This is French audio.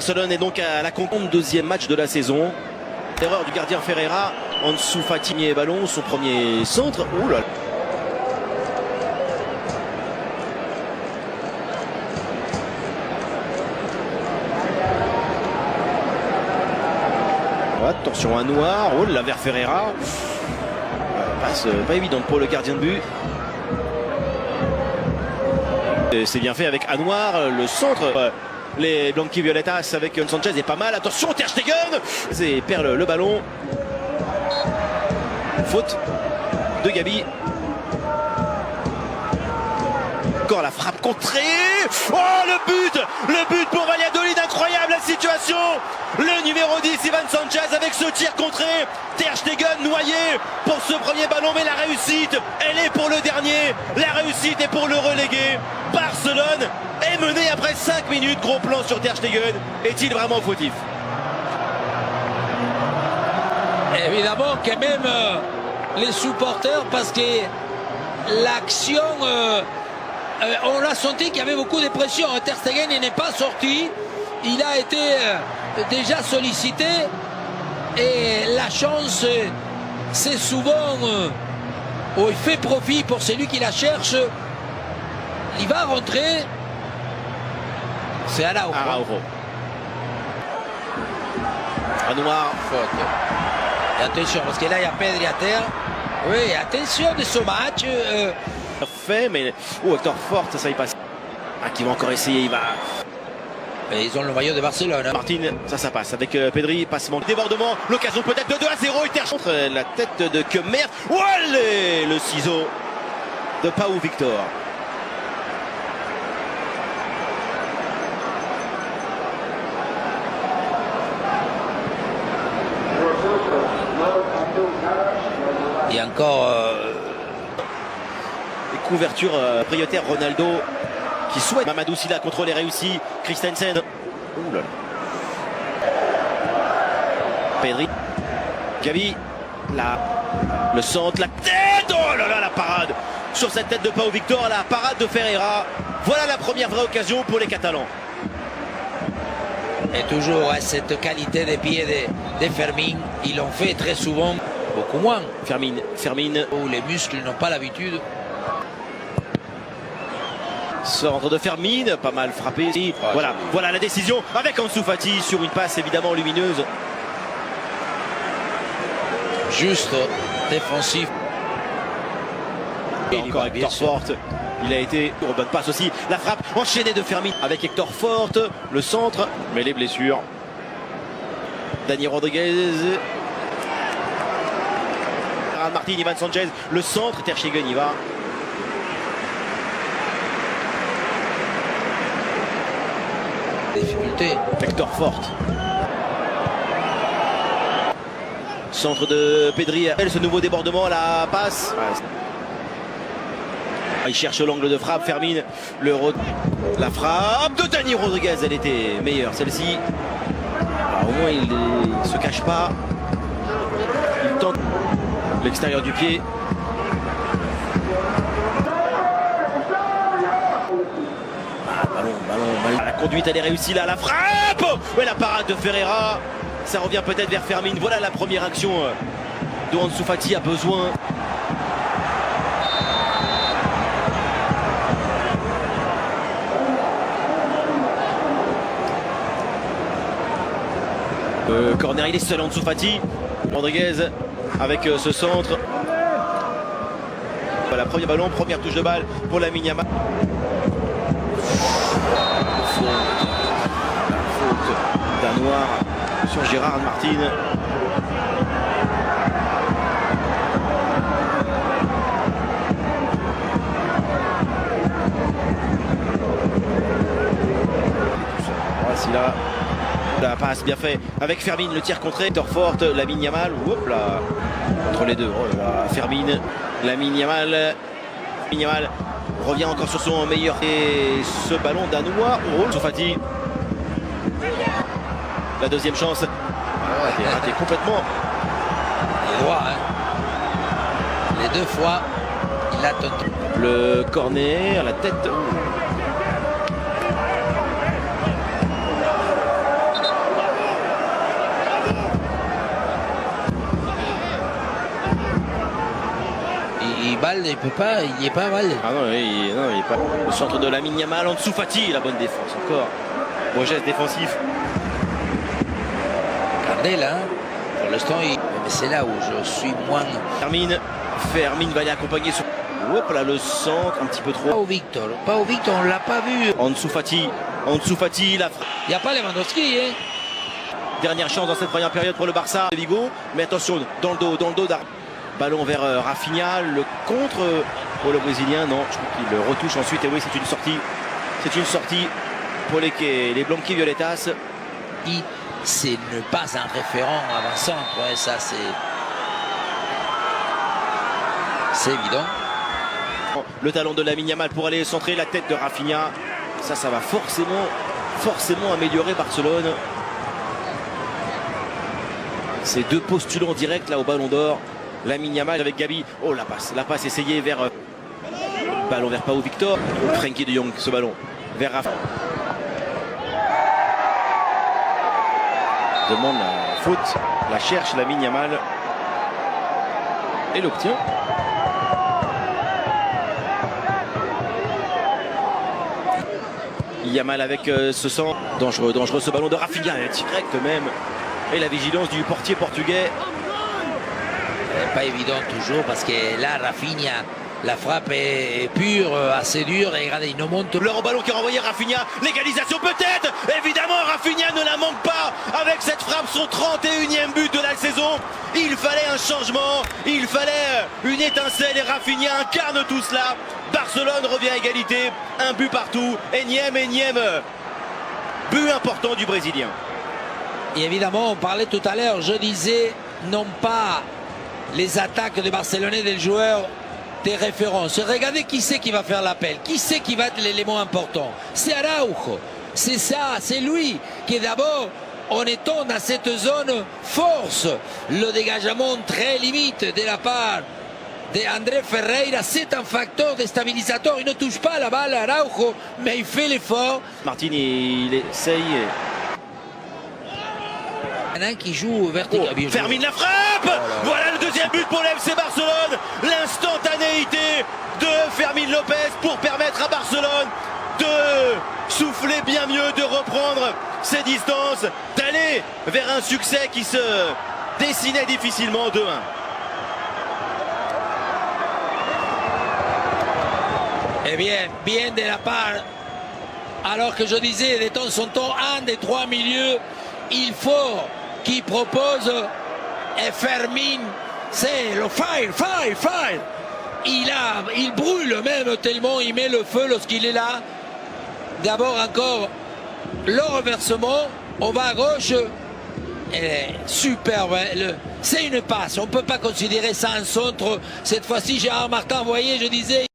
Barcelone est donc à la conquête, deuxième match de la saison. Erreur du gardien Ferreira. En dessous, Fatimier ballon, son premier centre. Ouh là là. Attention à Noir, oh là vers Ferreira. Passe pas évidente pour le gardien de but. C'est bien fait avec Anouar, le centre. Les Blanqui Violetas avec Sanchez est pas mal. Attention, Ter Stegen et perd le ballon. Faute de Gabi. Encore la frappe contrée. Oh le but pour Valladolid, incroyable la situation. Le numéro 10 Ivan Sanchez avec ce tir contré. Ter Stegen noyé pour ce premier ballon, mais la réussite elle est pour le dernier. La réussite est pour le relégué. Barcelone est mené après 5 minutes. Gros plan sur Ter Stegen. Est-il vraiment fautif? Évidemment quand même les supporters, parce que l'action on l'a senti qu'il y avait beaucoup de pression. Ter Stegen n'est pas sorti. Il a été déjà sollicité. Et la chance, c'est souvent où il fait profit pour celui qui la cherche. Il va rentrer. C'est Araujo. À Noir. Faute. Et attention, parce que là, il y a Pedri à terre. Oui, attention de ce match. Fait, mais Hector Forte, ça y passe. Ah, qui va encore essayer, il va. Et ils ont le maillot de Barcelone. Martin, ça passe avec Pedri, passement, débordement, l'occasion peut-être de 2-0 et Ter contre la tête de Kemmer. Allez, le ciseau de Pau Victor. Et encore couverture prioritaire Ronaldo qui souhaite. Mamadou Sylla, contrôle est réussi. Christensen. Ouh là là. Pedri. Gavi. Le centre, la tête. Oh là là, la parade sur cette tête de Pau Victor, la parade de Ferreira. Voilà la première vraie occasion pour les Catalans. Et toujours cette qualité des pieds de Fermin. Ils l'ont fait très souvent, beaucoup moins. Fermin. Où les muscles n'ont pas l'habitude. Centre de Fermin, pas mal frappé. Voilà la décision avec Ansu Fati sur une passe évidemment lumineuse. Juste défensif. Et encore Hector Forte. Il a été pour bonne passe aussi. La frappe enchaînée de Fermin avec Hector Forte. Le centre, mais les blessures. Dani Rodriguez. Martin, Ivan Sanchez. Le centre, Ter Stegen y va. Difficulté. Hector Forte. Centre de Pedri. Ce nouveau débordement, la passe. Il cherche l'angle de frappe. Fermin. La frappe de Dani Rodriguez. Elle était meilleure celle-ci. Au moins il ne se cache pas. Il tente l'extérieur du pied. Ballon. La conduite elle est réussie là, la frappe. Ouais, la parade de Ferreira. Ça revient peut-être vers Fermin. Voilà la première action dont Ansu Fati a besoin. Corner, il est seul Ansu Fati. Rodriguez avec ce centre. Voilà, premier ballon, première touche de balle pour Lamine Yamal. Faute d'Anouar sur Gérard Martin. Voici là. La passe bien fait avec Fermin, le tir contré. Hector Forte, Lamine Yamal. Hop là. Entre les deux. Oh là, Fermin, Lamine Yamal. Yamal revient encore sur son meilleur. Et ce ballon d'Anouar. Oh, Ansu Fati. La deuxième chance. Il est raté complètement. Il est droit, hein. Les deux fois, il a tenté. Le corner, la tête. balle, il peut pas, il n'y est pas mal. Ah non, non, il est pas. Le centre de Lamine Yamal, en dessous Fati, la bonne défense encore. Beau geste défensif. Regardez là, pour l'instant, mais c'est là où je suis moins. Fermine va aller accompagner sur. Hop là, le centre, un petit peu trop. Pas au Victor, on l'a pas vu. En dessous Fati, la frappe. Il n'y a pas Lewandowski, hein. Dernière chance dans cette première période pour le Barça. Vigo, mais attention, dans le dos ballon vers Rafinha, le contre pour le Brésilien, non, je crois qu'il le retouche ensuite, et oui, c'est une sortie pour les Blanqui Violetas. C'est ne pas un référent avant-centre, ouais, ça c'est évident. Le talon de Lamine Yamal pour aller centrer la tête de Rafinha, ça va forcément améliorer Barcelone. Ces deux postulants directs là au Ballon d'Or. Lamine Yamal avec Gabi. Oh, la passe essayée vers ballon vers Pau Victor. Frenkie de Jong, ce ballon vers Rafa. Demande la faute, la cherche Lamine Yamal et l'obtient. Yamal avec ce centre. Dangereux ce ballon de Rafinha, direct même. Et la vigilance du portier portugais. Pas évident toujours parce que là, Rafinha, la frappe est pure, assez dure. Et regardez, il nous monte. Le ballon qui a renvoyé Rafinha. L'égalisation peut-être. Évidemment, Rafinha ne la manque pas avec cette frappe, son 31e but de la saison. Il fallait un changement, il fallait une étincelle et Rafinha incarne tout cela. Barcelone revient à égalité, un but partout. Énième but important du Brésilien. Et évidemment, on parlait tout à l'heure, je disais, non pas les attaques de Barcelonais des joueurs des références. Regardez qui c'est qui va faire l'appel, qui c'est qui va être l'élément important. C'est Araujo, c'est ça, c'est lui qui d'abord, en étant dans cette zone, force le dégagement très limite de la part d'André Ferreira. C'est un facteur déstabilisateur. Il ne touche pas la balle à Araujo, mais il fait l'effort. Martin, il essaye. Un qui joue vertical. Fermine la frappe. Voilà le deuxième but pour l'FC Barcelone. L'instantanéité de Fermín López pour permettre à Barcelone de souffler bien mieux, de reprendre ses distances, d'aller vers un succès qui se dessinait difficilement 2-1. Eh bien de la part, alors que je disais, de temps en temps, un des trois milieux, il faut qu'il propose et Fermín, c'est le fire. Il brûle même tellement il met le feu lorsqu'il est là. D'abord encore le renversement, on va à gauche. Superbe, c'est une passe, on ne peut pas considérer ça un centre. Cette fois-ci, Gérard Martin, vous voyez, je disais.